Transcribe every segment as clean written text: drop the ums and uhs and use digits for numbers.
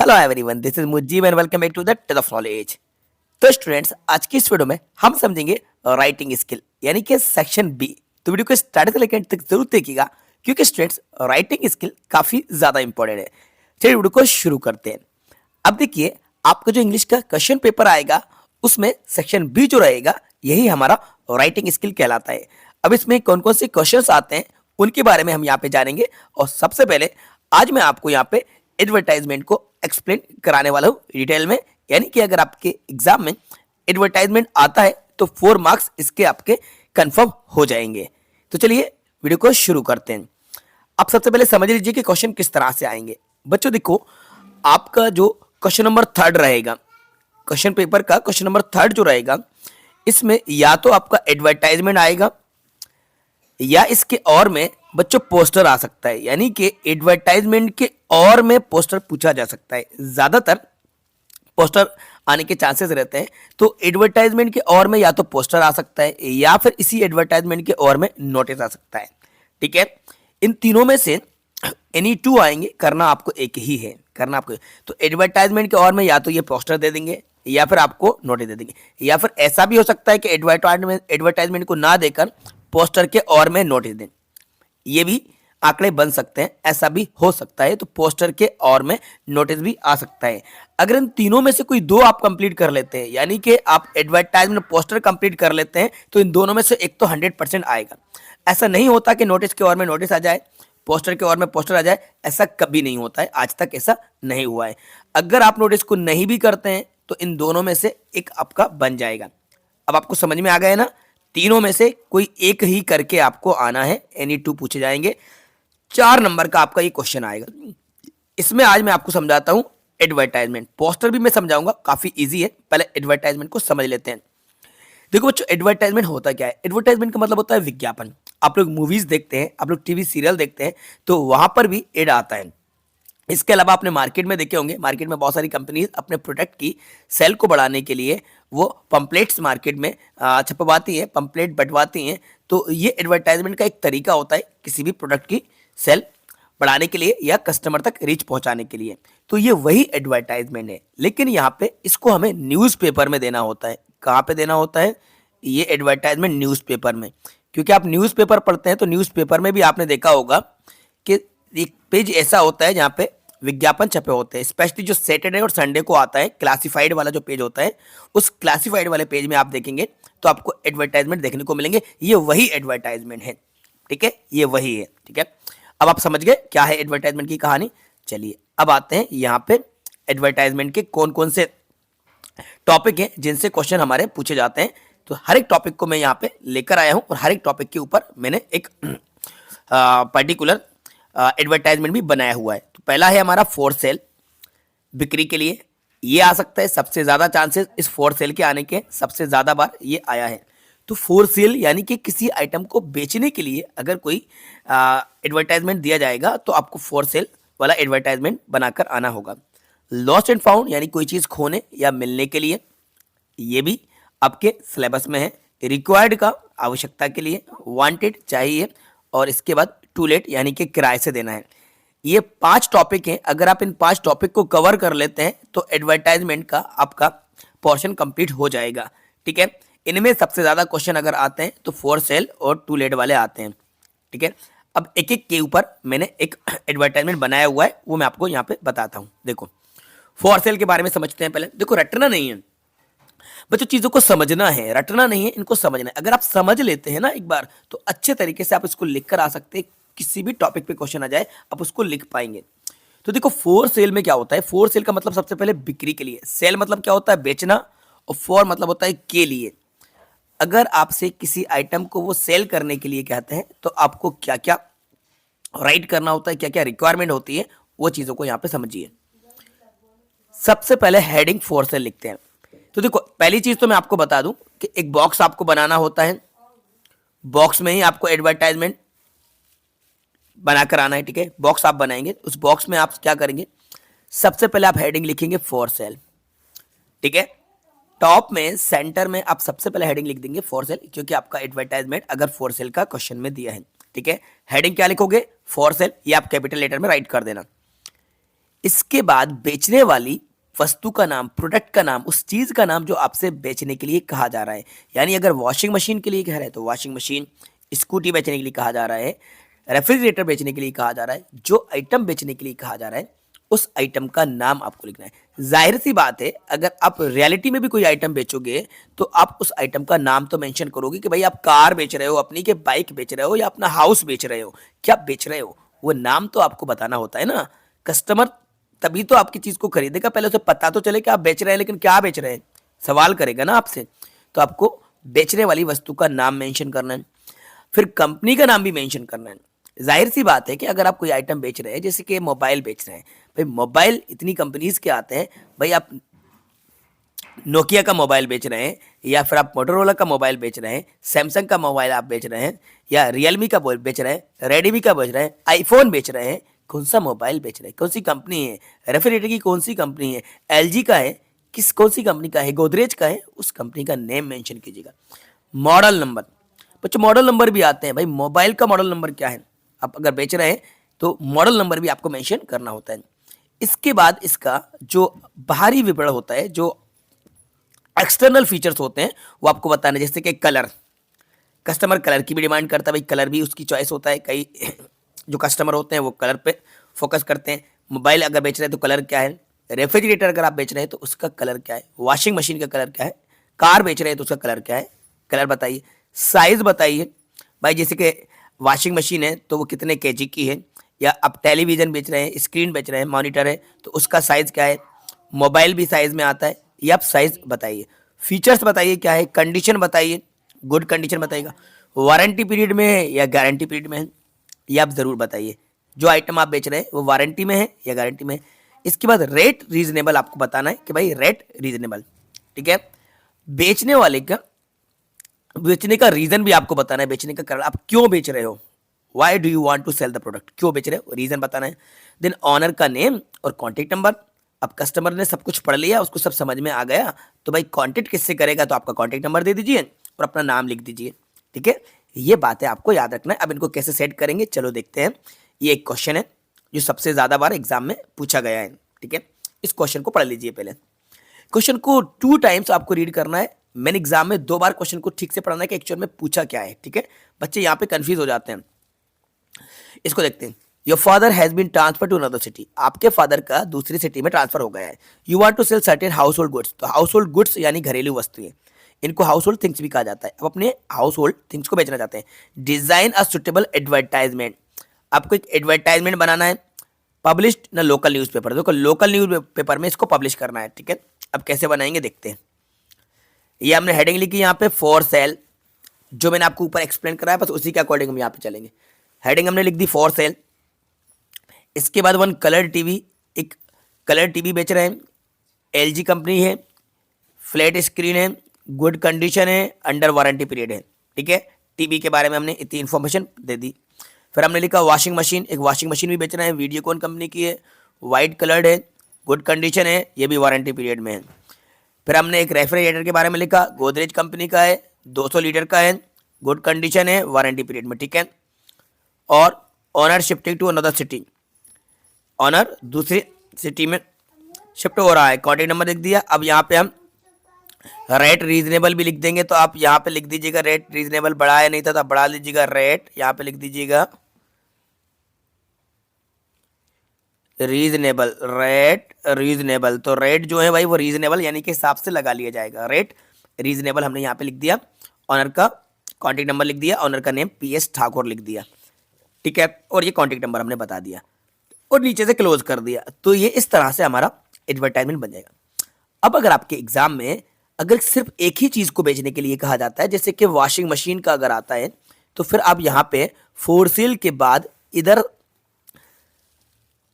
Hello everyone, this is Mujeeb and welcome back to the tale of knowledge. तो students, आज की इस video में हम समझेंगे राइटिंग स्किल यानी कि सेक्शन बी। तो वीडियो को स्टार्ट से लेकर एंड तक जरूर देखिएगा, क्योंकि स्टूडेंट्स राइटिंग स्किल काफी ज्यादा इंपॉर्टेंट है। चलिए वीडियो को शुरू करते हैं। अब देखिए, आपका जो इंग्लिश का क्वेश्चन पेपर आएगा उसमें सेक्शन बी जो रहेगा यही हमारा राइटिंग स्किल कहलाता है। अब इसमें कौन कौन से क्वेश्चंस आते हैं उनके बारे में हम यहाँ पे जानेंगे। और सबसे पहले आज मैं आपको यहाँ पे एडवर्टाइजमेंट को एक्सप्लेन कराने वाला हूँ डिटेल में। यानी कि अगर आपके एग्जाम में एडवर्टाइजमेंट आता है तो 4 मार्क्स इसके आपके कंफर्म हो जाएंगे। तो चलिए वीडियो को शुरू करते हैं। आप सबसे पहले समझ लीजिए कि क्वेश्चन किस तरह से आएंगे। बच्चों देखो, आपका जो क्वेश्चन नंबर 3 रहेगा, क्वेश्चन पेपर का क्वेश्चन नंबर 3 जो रहेगा, इसमें या तो आपका एडवर्टाइजमेंट आएगा या इसके और में बच्चों पोस्टर आ सकता है। यानी कि एडवर्टाइजमेंट के और में पोस्टर पूछा जा सकता है। ज्यादातर पोस्टर आने के चांसेस रहते हैं। तो एडवर्टाइजमेंट के और में या तो पोस्टर आ सकता है या फिर इसी एडवर्टाइजमेंट के और में नोटिस आ सकता है। ठीक है, इन तीनों में से एनी 2 आएंगे, करना आपको एक ही है, करना आपको। तो एडवर्टाइजमेंट के और में या तो ये पोस्टर दे देंगे या फिर आपको नोटिस दे देंगे, या फिर ऐसा भी हो सकता है कि एडवर्टाइजमेंट को ना देकर पोस्टर के और में नोटिस दें। ये भी आंकड़े बन सकते हैं, ऐसा भी हो सकता है। तो पोस्टर के और में नोटिस भी आ सकता है। अगर इन तीनों में से कोई 2 आप कंप्लीट कर लेते हैं, यानी कि आप एडवर्टाइजमेंट पोस्टर कंप्लीट कर लेते हैं, तो इन दोनों में से एक तो 100% आएगा। ऐसा नहीं होता कि नोटिस के और में नोटिस आ जाए, पोस्टर के और में पोस्टर आ जाए, ऐसा कभी नहीं होता है। आज तक ऐसा नहीं हुआ है। अगर आप नोटिस को नहीं भी करते हैं तो इन दोनों में से एक आपका बन जाएगा। अब आपको समझ में आ गया ना, तीनों में से कोई एक ही करके आपको आना है। एनी 2 पूछे जाएंगे। 4 नंबर का आपका ये क्वेश्चन आएगा। इसमें आज मैं आपको समझाता हूं एडवर्टाइजमेंट। पोस्टर भी मैं समझाऊंगा, काफी इजी है। पहले एडवर्टाइजमेंट को समझ लेते हैं। देखो बच्चों, एडवर्टाइजमेंट होता क्या है? एडवर्टाइजमेंट का मतलब होता है विज्ञापन। आप लोग मूवीज देखते हैं, आप लोग टीवी सीरियल देखते हैं, तो वहां पर भी एड आता है। इसके अलावा आपने मार्केट में देखे होंगे, मार्केट में बहुत सारी कंपनीज अपने प्रोडक्ट की सेल को बढ़ाने के लिए वो पंपलेट्स मार्केट में छपवाती हैं, पंपलेट बंटवाती हैं। तो ये एडवर्टाइजमेंट का एक तरीका होता है किसी भी प्रोडक्ट की सेल बढ़ाने के लिए या कस्टमर तक रीच पहुंचाने के लिए। तो ये वही एडवर्टाइजमेंट है, लेकिन यहाँ पे इसको हमें न्यूज़पेपर में देना होता है। कहाँ पे देना होता है ये एडवर्टाइजमेंट? न्यूज़पेपर में। क्योंकि आप न्यूज़पेपर पढ़ते हैं तो न्यूज़पेपर में भी आपने देखा होगा कि एक पेज ऐसा होता है जहाँ पे विज्ञापन छपे होते हैं। स्पेशली जो सैटरडे और संडे को आता है, क्लासिफाइड वाला जो पेज होता है, उस क्लासिफाइड वाले पेज में आप देखेंगे तो आपको एडवर्टाइजमेंट देखने को मिलेंगे। ये वही एडवर्टाइजमेंट है। ठीक है, ये वही है। ठीक है, अब आप समझ गए क्या है एडवर्टाइजमेंट की कहानी। चलिए अब आते हैं यहाँ पे एडवर्टाइजमेंट के कौन कौन से टॉपिक हैं जिनसे क्वेश्चन हमारे पूछे जाते हैं। तो हर एक टॉपिक को मैं यहाँ पे लेकर आया हूँ और हर एक टॉपिक के ऊपर मैंने एक पर्टिकुलर एडवर्टाइजमेंट भी बनाया हुआ है। तो पहला है हमारा फॉर सेल, बिक्री के लिए। ये आ सकता है, सबसे ज्यादा चांसेस इस फॉर सेल के आने के, सबसे ज्यादा बार ये आया है। तो फॉर सेल यानी कि किसी आइटम को बेचने के लिए अगर कोई एडवर्टाइजमेंट दिया जाएगा तो आपको फॉर सेल वाला एडवर्टाइजमेंट बनाकर आना होगा। लॉस्ट एंड फाउंड यानी कोई चीज खोने या मिलने के लिए, ये भी आपके सिलेबस में है। रिक्वायर्ड का आवश्यकता के लिए, वांटेड चाहिए, और इसके बाद टू लेट यानी कि किराए से देना है। ये 5 टॉपिक हैं। अगर आप इन 5 टॉपिक को कवर कर लेते हैं तो एडवर्टाइजमेंट का आपका पोर्शन कंप्लीट हो जाएगा। ठीक है, इनमें सबसे ज्यादा क्वेश्चन अगर आते हैं तो फॉर सेल और टू लेट वाले आते हैं। ठीक है, अब एक एक के ऊपर मैंने एक एडवर्टाइजमेंट बनाया हुआ है, वो मैं आपको यहाँ पे बताता हूँ। देखो, फॉर सेल के बारे में समझते हैं। पहले देखो, रटना नहीं है बच्चों, चीजों को समझना है, रटना नहीं है, इनको समझना है। अगर आप समझ लेते हैं ना एक बार, तो अच्छे तरीके से आप इसको लिख कर आ सकते हैं। किसी भी टॉपिक पे क्वेश्चन आ जाए आप उसको लिख पाएंगे। तो देखो, फॉर सेल में क्या होता है? फॉर सेल का मतलब सबसे पहले बिक्री के लिए। सेल मतलब क्या होता है? बेचना। और फॉर मतलब होता है के लिए। अगर आपसे किसी आइटम को वो सेल करने के लिए कहते हैं तो आपको क्या क्या राइट करना होता है, क्या क्या रिक्वायरमेंट होती है, वो चीजों को यहाँ पे समझिए। सबसे पहले हेडिंग फॉर सेल लिखते हैं। तो देखो, पहली चीज तो मैं आपको बता दूं कि एक बॉक्स आपको बनाना होता है। बॉक्स में ही आपको एडवर्टाइजमेंट बनाकर आना है। ठीक है, बॉक्स आप बनाएंगे, उस बॉक्स में आप क्या करेंगे? सबसे पहले आप हेडिंग लिखेंगे फॉर सेल। ठीक है, टॉप में सेंटर में आप सबसे पहले हेडिंग लिख देंगे फॉर सेल, क्योंकि आपका एडवर्टाइजमेंट अगर फॉर सेल का क्वेश्चन में दिया है। ठीक है, हेडिंग क्या लिखोगे? For sale. ये आप कैपिटल लेटर में राइट कर देना। इसके बाद बेचने वाली वस्तु का नाम, प्रोडक्ट का नाम, उस चीज का नाम जो आपसे बेचने के लिए कहा जा रहा है। यानी अगर वॉशिंग मशीन के लिए कह रहा है तो वॉशिंग मशीन, स्कूटी बेचने के लिए कहा जा रहा है, रेफ्रिजरेटर बेचने के लिए कहा जा रहा है, जो आइटम बेचने के लिए कहा जा रहा है उस आइटम का नाम आपको लिखना है। जाहिर सी बात है, अगर आप रियलिटी में भी कोई आइटम बेचोगे तो आप उस आइटम का नाम तो मेंशन करोगे कि भाई आप कार बेच रहे हो अपनी, के बाइक बेच रहे हो, या अपना हाउस बेच रहे हो, क्या बेच रहे हो, वो नाम तो आपको बताना होता है ना। कस्टमर तभी तो आपकी चीज को खरीदेगा, पहले उसे पता तो चले कि आप बेच रहे हैं, लेकिन क्या बेच रहे हैं, सवाल करेगा ना आपसे। तो आपको बेचने वाली वस्तु का नाम मेंशन करना है, फिर कंपनी का नाम भी मेंशन करना है। जाहिर सी बात है कि अगर आप कोई आइटम बेच रहे हैं, जैसे कि मोबाइल बेच रहे हैं, भाई मोबाइल इतनी कंपनीज के आते हैं, भाई आप नोकिया का मोबाइल बेच रहे हैं, या फिर आप मोटोरोला का मोबाइल बेच रहे हैं, सैमसंग का मोबाइल आप बेच रहे हैं, या रियलमी का बेच रहे हैं, रेडमी का बेच रहे हैं, आईफोन बेच रहे हैं, कौन सा मोबाइल बेच रहे हैं, कौन सी कंपनी है, रेफ्रिजरेटर की कौन सी कंपनी है, एलजी का है, किस कौन सी कंपनी का है, गोदरेज का है, उस कंपनी का नेम मेंशन कीजिएगा। मॉडल नंबर, बच्चों मॉडल नंबर भी आते हैं, भाई मोबाइल का मॉडल नंबर क्या है, आप अगर बेच रहे हैं तो मॉडल नंबर भी आपको मेंशन करना होता है। इसके बाद इसका जो बाहरी विवरण होता है, जो एक्सटर्नल फीचर्स होते हैं, वो आपको बताना है। जैसे कि कलर, कस्टमर कलर की भी डिमांड करता है, भाई कलर भी उसकी चॉइस होता है। कई जो कस्टमर होते हैं वो कलर पे फोकस करते हैं। मोबाइल अगर बेच रहे हैं तो कलर क्या है, रेफ्रिजरेटर अगर आप बेच रहे हैं तो उसका कलर क्या है, वॉशिंग मशीन का कलर क्या है, कार बेच रहे हैं तो उसका कलर क्या है, कलर बताइए। साइज बताइए, भाई जैसे कि वॉशिंग मशीन है तो वो कितने केजी की है, या आप टेलीविजन बेच रहे हैं, स्क्रीन बेच रहे हैं, मॉनिटर है तो उसका साइज क्या है। मोबाइल भी साइज में आता है, ये आप साइज बताइए। फीचर्स बताइए क्या है, कंडीशन बताइए, गुड कंडीशन बताइएगा, वारंटी पीरियड में है या गारंटी पीरियड में है, ये आप ज़रूर बताइए। जो आइटम आप बेच रहे हैं वो वारंटी में है या गारंटी में है। इसके बाद रेट रीजनेबल आपको बताना है कि भाई रेट रीजनेबल, ठीक है। बेचने वाले का, बेचने का रीजन भी आपको बताना है, बेचने का कारण, आप क्यों बेच रहे हो, why do you want to sell the product, क्यों बेच रहे हो, रीजन बताना है। देन ऑनर का नेम और कॉन्टेक्ट नंबर। अब कस्टमर ने सब कुछ पढ़ लिया, उसको सब समझ में आ गया, तो भाई कॉन्टेक्ट किससे करेगा, तो आपका कॉन्टेक्ट नंबर दे दीजिए और अपना नाम लिख दीजिए, ठीक है। ये बातें आपको याद रखना है। अब इनको कैसे सेट करेंगे, चलो देखते हैं। ये एक क्वेश्चन है जो सबसे ज्यादा बार एग्जाम में पूछा गया है, ठीक है। इस क्वेश्चन को पढ़ लीजिए पहले। क्वेश्चन को 2 टाइम्स आपको रीड करना है। मेन एग्जाम में 2 बार क्वेश्चन को ठीक से पढ़ना है कि एक्चुअल में पूछा क्या है, ठीक है। बच्चे यहाँ पे कंफ्यूज हो जाते हैं। इसको देखते हैं। Your father has been transfer to another city, आपके फादर का दूसरी सिटी में ट्रांसफर हो गया है। You want to sell certain household goods, तो हाउस होल्ड गुड्स यानी घरेलू वस्तुएं, इनको हाउस होल्ड थिंग्स भी कहा जाता है। अब अपने हाउस होल्ड थिंग्स को बेचना चाहते हैं। डिजाइन अ सुटेबल एडवर्टाइजमेंट, आपको एक एडवर्टाइजमेंट बनाना है। पब्लिश्ड ना लोकल न्यूज़पेपर, देखो लोकल न्यूज़ पेपर में इसको पब्लिश करना है, ठीक है। अब कैसे बनाएंगे देखते हैं। ये हमने हेडिंग लिखी यहाँ पे फॉर सेल, जो मैंने आपको ऊपर एक्सप्लेन कराया बस उसी के अकॉर्डिंग हम यहाँ पे चलेंगे। हेडिंग हमने लिख दी फॉर सेल। इसके बाद वन कलर टीवी, एक कलर टीवी बेच रहे हैं, एलजी कंपनी है, फ्लैट स्क्रीन है, गुड कंडीशन है, अंडर वारंटी पीरियड है, ठीक है। टीवी के बारे में हमने इतनी इन्फॉर्मेशन दे दी। फिर हमने लिखा वॉशिंग मशीन, एक वॉशिंग मशीन भी बेच रहे हैं, वीडियोकॉन कंपनी की है, वाइट कलर्ड है, गुड कंडीशन है, ये भी वारंटी पीरियड में है। फिर हमने एक रेफ्रिजरेटर के बारे में लिखा, गोदरेज कंपनी का है, 200 लीटर का है, गुड कंडीशन है, वारंटी पीरियड में, ठीक है। और owner shifting to another city, owner दूसरी सिटी में शिफ्ट हो रहा है, कॉन्टेक्ट नंबर लिख दिया। अब यहाँ पे हम रेट रीजनेबल भी लिख देंगे, तो आप यहाँ पे लिख दीजिएगा रेट रीजनेबल, बढ़ाया नहीं था तो आप बढ़ा लीजिएगा रेट, यहाँ पे लिख दीजिएगा रीजनेबल, रेट रीजनेबल। तो रेट जो है भाई वो रीजनेबल यानी के हिसाब से लगा लिया जाएगा, रेट रीजनेबल हमने यहाँ पे लिख दिया। ऑनर का कॉन्टेक्ट नंबर लिख दिया, ऑनर का नेम PS ठाकुर लिख दिया, ठीक है। और ये कॉन्टेक्ट नंबर हमने बता दिया और नीचे से क्लोज कर दिया। तो ये इस तरह से हमारा एडवर्टाइजमेंट बन जाएगा। अब अगर आपके एग्जाम में अगर सिर्फ एक ही चीज को बेचने के लिए कहा जाता है, जैसे कि वॉशिंग मशीन का अगर आता है, तो फिर आप यहाँ पे फॉर सेल के बाद इधर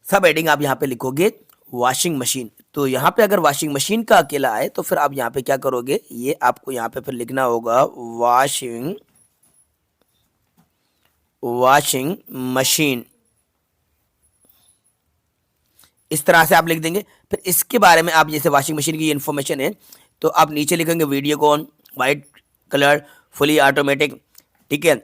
सब हेडिंग आप यहाँ पे लिखोगे वॉशिंग मशीन। तो यहाँ पे अगर वॉशिंग मशीन का अकेला आए तो फिर आप यहाँ पे क्या करोगे, ये आपको यहाँ पे फिर लिखना होगा वॉशिंग मशीन, इस तरह से आप लिख देंगे। फिर इसके बारे में आप जैसे वॉशिंग मशीन की इन्फॉर्मेशन है तो आप नीचे लिखेंगे Videocon, white colour, fully automatic, ठीक है,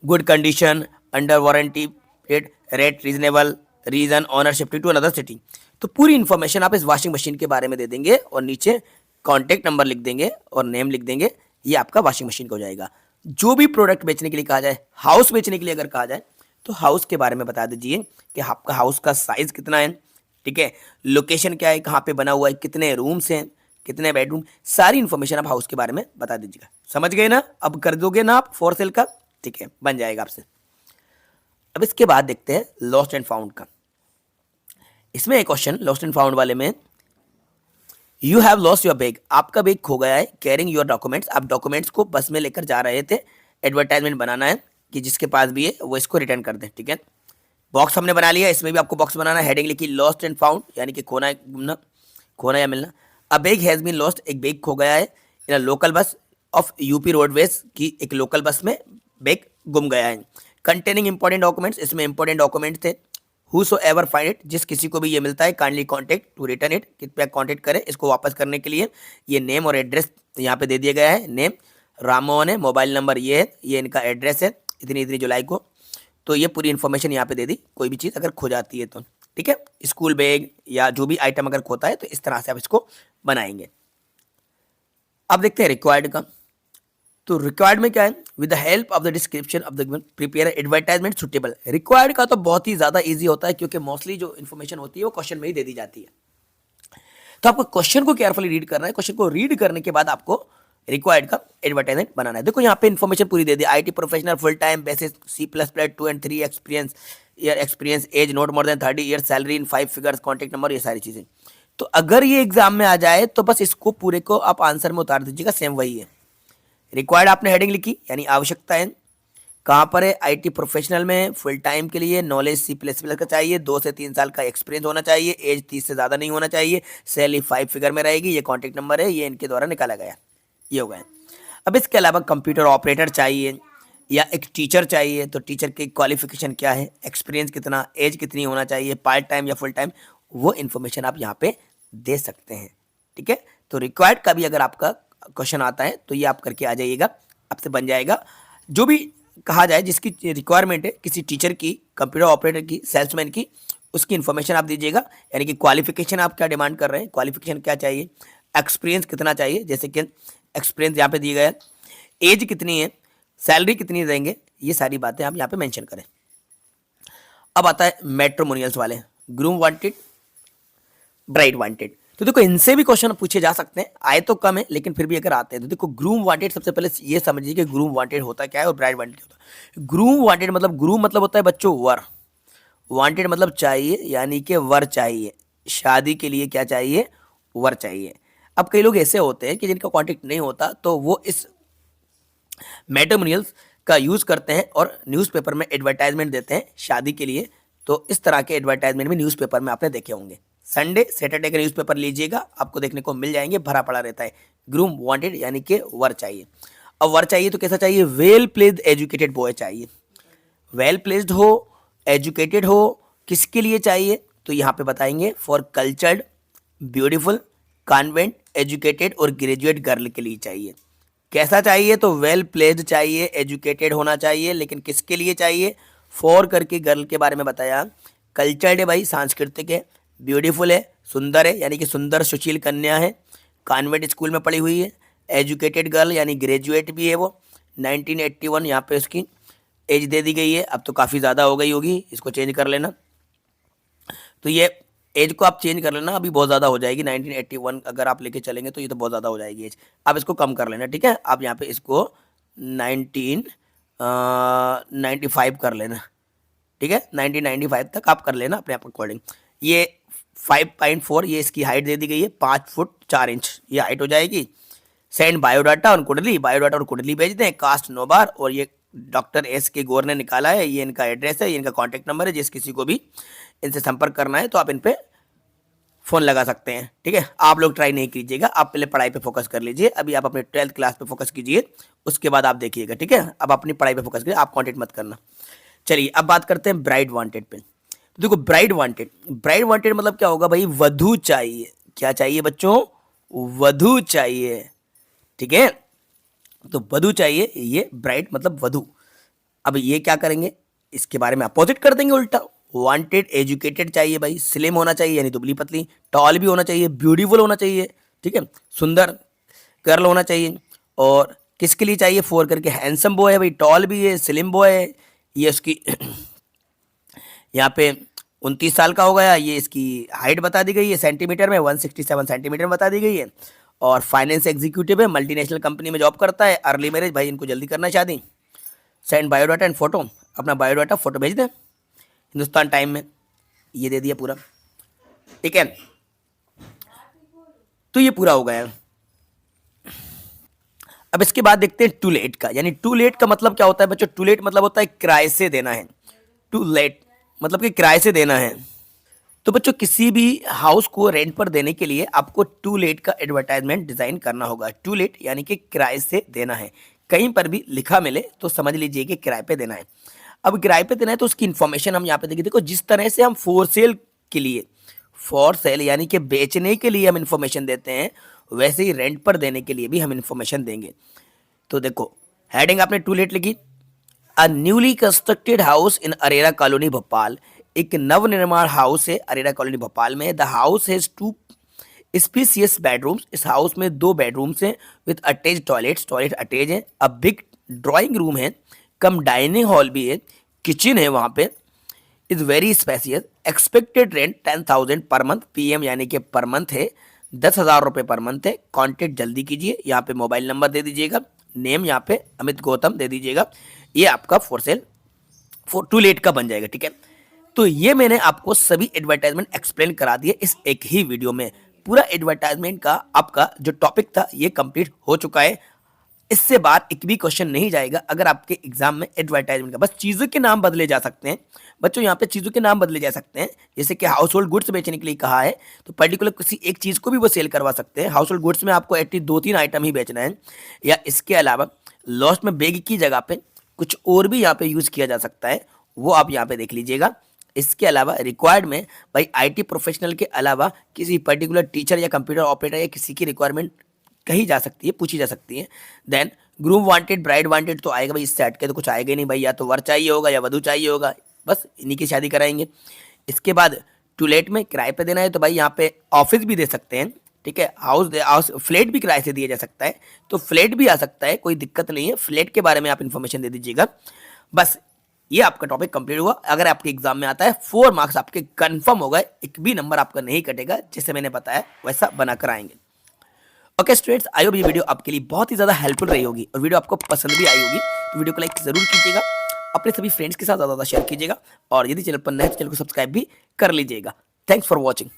good condition, under warranty, rate reasonable, reason, owner, shifting to another city. तो पूरी इन्फॉर्मेशन आप इस वॉशिंग मशीन के बारे में दे देंगे और नीचे कॉन्टैक्ट नंबर लिख देंगे और नेम लिख देंगे, ये आपका वॉशिंग मशीन का हो जाएगा। जो भी प्रोडक्ट बेचने के लिए कहा जाए, हाउस बेचने के लिए अगर कहा जाए तो हाउस के बारे में बता दीजिए कि आपका हाउस का साइज कितना है, ठीक है, लोकेशन क्या है, कहाँ पे बना हुआ है, कितने रूम्स हैं, कितने बेडरूम, सारी इन्फॉर्मेशन आप हाउस के बारे में बता दीजिएगा। समझ गए ना? अब कर दोगे ना आप फॉर सेल का, ठीक है, बन जाएगा आपसे। अब इसके बाद देखते हैं लॉस्ट एंड फाउंड का। इसमें एक क्वेश्चन लॉस्ट एंड फाउंड वाले में, you have lost your bag, आपका बैग खो गया है, कैरिंग योर डॉक्यूमेंट्स, आप डॉक्यूमेंट्स को बस में लेकर जा रहे थे, एडवर्टाइजमेंट बनाना है कि जिसके पास भी है वो इसको रिटर्न कर दे, ठीक है। बॉक्स हमने बना लिया, इसमें भी आपको बॉक्स बनाना है, हेडिंग लिखी लॉस्ट एंड फाउंड, यानी कि खोना घूमना, खोना या मिलना। A bag has been lost, एक बैग खो गया है in a local bus of UP roadways की एक लोकल बस में बैग गुम गया है। कंटेनिंग इंपॉर्टेंट डॉक्यूमेंट्स, इसमें इंपॉर्टेंट डॉक्यूमेंट्स थे। हु एवर फाइंड इट, जिस किसी को भी ये मिलता है, kindly contact to return it, कृपया कॉन्टेक्ट करें इसको वापस करने के लिए। ये नेम और एड्रेस यहाँ पे दे दिया गया है, नेम राममोहन है, मोबाइल नंबर ये है, ये इनका एड्रेस है, इतनी इतनी जुलाई को। तो ये पूरी इन्फॉर्मेशन यहाँ पे दे दी, कोई भी चीज़ अगर खो जाती है तो, ठीक है। स्कूल बैग या जो भी आइटम अगर खोता है तो इस तरह से आप इसको बनाएंगे। अब देखते हैं रिक्वायर्ड का। तो रिक्वायर्ड में क्या है, with the help of the description of the prepare advertisement suitable. Required का तो बहुत ही ज़्यादा ईजी होता है क्योंकि मोस्टली जो इन्फॉर्मेशन होती है वो क्वेश्चन में ही दे दी जाती है। तो आपको क्वेश्चन को केयरफुली रीड करना है, क्वेश्चन को रीड करने के बाद आपको रिक्वायर्ड का एडवर्टाइजमेंट बनाना है। देखो यहाँ पे इन्फॉर्मेशन पूरी दे दी, IT professional full time basis C++ 2 and 3 experience, age not more than 30 year, salary in 5 figures, contact number, ये सारी चीज़ें। तो अगर ये एग्जाम में आ जाए तो बस इसको पूरे को आप आंसर में उतार दीजिएगा, सेम वही है। रिक्वायर्ड आपने हेडिंग लिखी, यानी आवश्यकता है, कहाँ पर है, IT प्रोफेशनल में फुल टाइम के लिए, नॉलेज C++ का चाहिए, 2 से 3 साल का एक्सपीरियंस होना चाहिए, एज 30 से ज़्यादा नहीं होना चाहिए, सैलरी 5 फिगर में रहेगी, ये कॉन्टैक्ट नंबर है, ये इनके द्वारा निकाला गया, ये हो गया। अब इसके अलावा कंप्यूटर ऑपरेटर चाहिए या एक टीचर चाहिए, तो टीचर की क्वालिफिकेशन क्या है, एक्सपीरियंस कितना, एज कितनी होना चाहिए, पार्ट टाइम या फुल टाइम, वो इन्फॉर्मेशन आप यहाँ पे दे सकते हैं, ठीक है। तो रिक्वायर्ड का भी अगर आपका क्वेश्चन आता है तो ये आप करके आ जाइएगा, आपसे बन जाएगा। जो भी कहा जाए जिसकी रिक्वायरमेंट है, किसी टीचर की, कंप्यूटर ऑपरेटर की, सेल्समैन की, उसकी इन्फॉर्मेशन आप दीजिएगा, यानी कि क्वालिफिकेशन आप क्या डिमांड कर रहे हैं, क्वालिफिकेशन क्या चाहिए, एक्सपीरियंस कितना चाहिए, जैसे कि एक्सपीरियंस यहाँ पे दिया गया है, एज कितनी है, सैलरी कितनी देंगे, ये सारी बातें आप यहाँ पे मेंशन करें। अब आता है मैट्रिमोनियल्स वाले, ग्रूम वांटेड, ब्राइड वांटेड। तो देखो इनसे भी क्वेश्चन पूछे जा सकते हैं, आए तो कम है लेकिन फिर भी अगर आते हैं तो देखो ग्रूम वांटेड, सबसे पहले ये समझिए कि ग्रूम वांटेड होता क्या है और ब्राइड वांटेड होता है। ग्रूम वांटेड मतलब, ग्रूम मतलब होता है बच्चों वर, वांटेड मतलब चाहिए, यानी कि वर चाहिए, शादी के लिए क्या चाहिए, वर चाहिए। अब कई लोग ऐसे होते हैं कि जिनका कॉन्टेक्ट नहीं होता तो वो इस मैट्रिमोनियल्स का यूज़ करते हैं और न्यूज़पेपर में एडवर्टाइजमेंट देते हैं शादी के लिए। तो इस तरह के एडवर्टाइजमेंट भी न्यूज़पेपर में आपने देखे होंगे, संडे सैटरडे का न्यूज़पेपर लीजिएगा, आपको देखने को मिल जाएंगे, भरा पड़ा रहता है। ग्रूम वांटेड यानी कि वर चाहिए। अब वर चाहिए तो कैसा चाहिए, वेल प्लेस्ड एजुकेटेड बॉय चाहिए, वेल प्लेस्ड हो, एजुकेटेड हो, किसके लिए चाहिए तो यहाँ पे बताएंगे, for cultured, beautiful, convent educated और ग्रेजुएट गर्ल के लिए चाहिए। कैसा चाहिए तो वेल प्लेस्ड चाहिए, एजुकेटेड होना चाहिए, लेकिन किसके लिए चाहिए, फॉर करके गर्ल के बारे में बताया, कल्चर्ड है भाई, सांस्कृतिक है, ब्यूटीफुल है, सुंदर है, यानी कि सुंदर सुशील कन्या है, कॉन्वेंट स्कूल में पढ़ी हुई है, एजुकेटेड गर्ल यानी ग्रेजुएट भी है वो, 1981 यहाँ पे उसकी एज दे दी गई है, अब तो काफ़ी ज़्यादा हो गई होगी, इसको चेंज कर लेना। तो ये एज को आप चेंज कर लेना, अभी बहुत ज़्यादा हो जाएगी, 1981 अगर आप लेके चलेंगे तो ये तो बहुत ज़्यादा हो जाएगी एज, आप इसको कम कर लेना, ठीक है। आप यहाँ पे इसको 1995 कर लेना, ठीक है, 1995 तक आप कर लेना अपने आप अकॉर्डिंग। ये 5.4 ये इसकी हाइट दे दी गई है, 5 फुट 4 इंच ये हाइट हो जाएगी। सेंड बायोडाटा और कुंडली, बायोडाटा और कुंडली भेज दें, कास्ट 9 बार, और ये डॉक्टर S के गौर ने निकाला है, ये इनका एड्रेस है, ये इनका कॉन्टैक्ट नंबर है, जिस किसी को भी इनसे संपर्क करना है तो आप इन पे फ़ोन लगा सकते हैं, ठीक है। आप लोग ट्राई नहीं कीजिएगा, आप पहले पढ़ाई पे फोकस कर लीजिए, अभी आप अपने 12th क्लास पे फोकस कीजिए, उसके बाद आप देखिएगा, ठीक है। अब अपनी पढ़ाई पे फोकस कीजिए, आप कॉन्टेक्ट मत करना। चलिए अब बात करते हैं ब्राइड वांटेड पे। तो देखो ब्राइड वांटेड, ब्राइड वांटेड मतलब क्या होगा भाई, वधू चाहिए, क्या चाहिए बच्चों, वधू चाहिए, ठीक है। तो वधू चाहिए, ये ब्राइड मतलब वधू। अब ये क्या करेंगे, इसके बारे में अपोजिट कर देंगे उल्टा, वांटेड एजुकेटेड चाहिए भाई, स्लिम होना चाहिए यानी दुबली पतली, टॉल भी होना चाहिए, ब्यूटीफुल होना चाहिए, ठीक है, सुंदर गर्ल होना चाहिए। और किसके लिए चाहिए, फोर करके हैंडसम बॉय है भाई, टॉल भी है, स्लिम बॉय है, ये उसकी यहाँ पे 29 साल का हो गया, ये इसकी हाइट बता दी गई है सेंटीमीटर में, 167 सेंटीमीटर में बता दी गई है। और फाइनेंस एग्जीक्यूटिव है, मल्टीनेशनल कंपनी में जॉब करता है, अर्ली मैरिज भाई, इनको जल्दी करना है शादी। सेंड बायोडाटा एंड फोटो, अपना बायोडाटा फोटो भेज दें हिंदुस्तान टाइम में, ये दे दिया पूरा, ठीक है। तो ये पूरा हो गया। अब इसके बाद देखते हैं टू लेट का, यानी टू लेट का मतलब क्या होता है बच्चों, टू लेट मतलब होता है किराए से देना है, टू लेट मतलब कि किराए से देना है। तो बच्चों किसी भी हाउस को रेंट पर देने के लिए आपको टू लेट का एडवर्टाइजमेंट डिजाइन करना होगा। टू लेट यानी कि किराए से देना है, कहीं पर भी लिखा मिले तो समझ लीजिए कि किराए पे देना है। अब किराए पे देना है तो उसकी इन्फॉर्मेशन हम यहाँ पे देखिए, देखो जिस तरह से हम फॉर सेल के लिए, फॉर सेल यानी कि बेचने के लिए हम इन्फॉर्मेशन देते हैं, वैसे ही रेंट पर देने के लिए भी हम इन्फॉर्मेशन देंगे। तो देखो हेडिंग आपने टू लेट लिखी, a newly constructed house in Arera colony Bhopal, एक नवनिर्माण हाउस है अरेरा कॉलोनी भोपाल में। The house has 2 spacious bedrooms, इस हाउस में 2 बेडरूम्स हैं with attach toilets, toilet attach है, अ बिग ड्राइंग रूम है, कम डाइनिंग हॉल भी है, किचन है वहाँ पे, is very spacious, expected rent 10,000 per month, PM यानी कि पर मंथ है, 10,000 रुपये पर मंथ है। कॉन्टेक्ट जल्दी कीजिए, यहाँ पे मोबाइल नंबर दे दीजिएगा, नेम यहाँ पे अमित गौतम दे दीजिएगा, ये आपका for sale for to let का बन जाएगा, ठीक है। तो ये मैंने आपको सभी एडवर्टाइजमेंट एक्सप्लेन करा दिए इस एक ही वीडियो में। पूरा एडवर्टाइजमेंट का आपका जो टॉपिक था ये कंप्लीट हो चुका है, इससे बाद एक भी क्वेश्चन नहीं जाएगा अगर आपके एग्जाम में एडवर्टाइजमेंट का। बस चीज़ों के नाम बदले जा सकते हैं बच्चों, यहाँ पे चीज़ों के नाम बदले जा सकते हैं, जैसे कि हाउस होल्ड गुड्स बेचने के लिए कहा है तो पर्टिकुलर किसी एक चीज़ को भी वो सेल करवा सकते हैं। हाउस होल्ड गुड्स में आपको एटलीस्ट 2-3 आइटम ही बेचना है, या इसके अलावा लॉस्ट में बेग की जगह पे कुछ और भी यहाँ पे यूज़ किया जा सकता है, वो आप यहाँ पे देख लीजिएगा। इसके अलावा रिक्वायर्ड में भाई आईटी प्रोफेशनल के अलावा किसी पर्टिकुलर टीचर या कंप्यूटर ऑपरेटर या किसी की रिक्वायरमेंट कही जा सकती है, पूछी जा सकती है। Then groom wanted, bride wanted तो आएगा भाई, इससे हटके तो कुछ आएगा ही नहीं भाई, या तो वर चाहिए होगा या वधू चाहिए होगा, बस इन्हीं की शादी कराएंगे। इसके बाद टू लेट में किराए पे देना है तो भाई यहाँ पे ऑफिस भी दे सकते हैं, ठीक है, हाउस फ्लैट भी किराए से दिया जा सकता है, तो फ्लैट भी आ सकता है, कोई दिक्कत नहीं है, फ्लैट के बारे में आप इन्फॉर्मेशन दे दीजिएगा। बस ये आपका टॉपिक कंप्लीट हुआ। अगर आपके एग्जाम में आता है 4 मार्क्स आपके कंफर्म हो गए, एक भी नंबर आपका नहीं कटेगा, जैसे मैंने बताया वैसा बनाकर आएंगे। ओके स्टूडेंट्स, आई होप ये वीडियो आपके लिए बहुत ही ज़्यादा हेल्पफुल रही होगी और वीडियो आपको पसंद भी आई होगी, तो वीडियो को लाइक ज़रूर कीजिएगा, अपने सभी फ्रेंड्स के साथ ज़्यादा शेयर कीजिएगा, और यदि चैनल पर नए तो चैनल को सब्सक्राइब भी कर लीजिएगा। Thanks for watching.